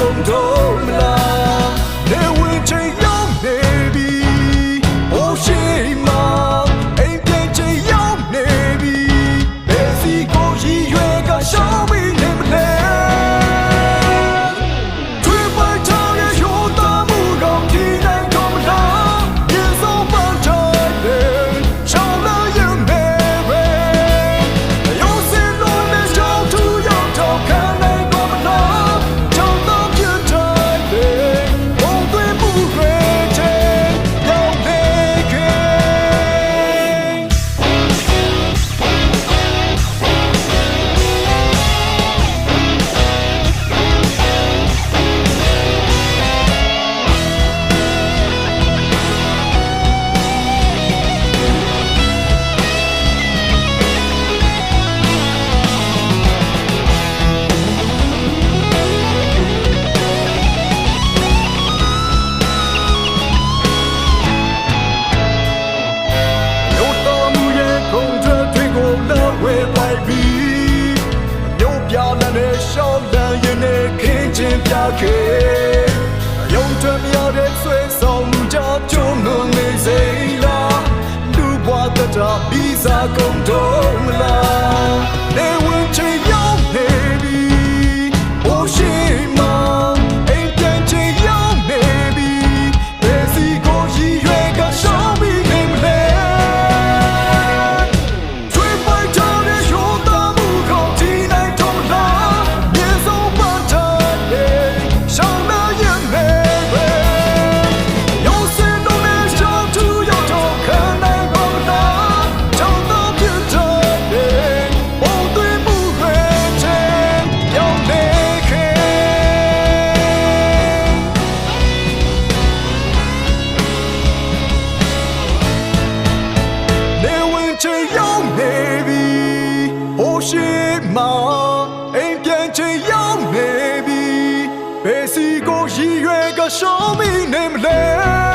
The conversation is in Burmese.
ကုန်တော့မလားနေဝင်ချင်ရောက်နေပြီဟိုရှိမှာအိမ်ပြန်ချင်ရောက်နေပြီဘယ်စီကိုရည်ရွယ်ကရှောင်းပြီးနေမလဲတွေ့ပါချောင်းရဲ့ရိုးသားမှုတော့ဒီနိုင်တော့မလားပြေဆုံးပန်းတိုင်းတယ်ရှောင်းလာရင်နေပဲရုံးစင်လို့နဲ့ရှောင်းသူရောက်တော့ခံနိုင်တော့မလားကြောင်တော့ပြတ်တိုင်းတယ်ဘုံသွေးမှုတွေချေရောက်နေခဲ့ရှောင်းလန်းရင်နဲ့ခင်းချင်းပြခဲ့ရုံထွက်မြောက်တဲ့ဆွေဆောင်မှုကြောင့်ကျုံလို့နေစိမ့်လားလူဘွားတတာပြီးစားကုန်တော့မလားနေဝင်ချင်ရောက်နေပြီဟိုရှိမှာအိမ်ပြန်ချင်ရောက်နေပြီဘယ်စီကိုရည်ရွယ်ကရှောင်းပြီးနေမလဲတွေ့ပိုက်ထားတဲ့ရိုးသားမှုကိုဒီနိုင်တော့မလားချင်ရောက်နေပြီဟိုရှိမှာအိမ်ပြန်ချင်ရောက်နေပြီဘယ်စီကိုရည်ရွယ်ကရှောင်းမိနေမလဲ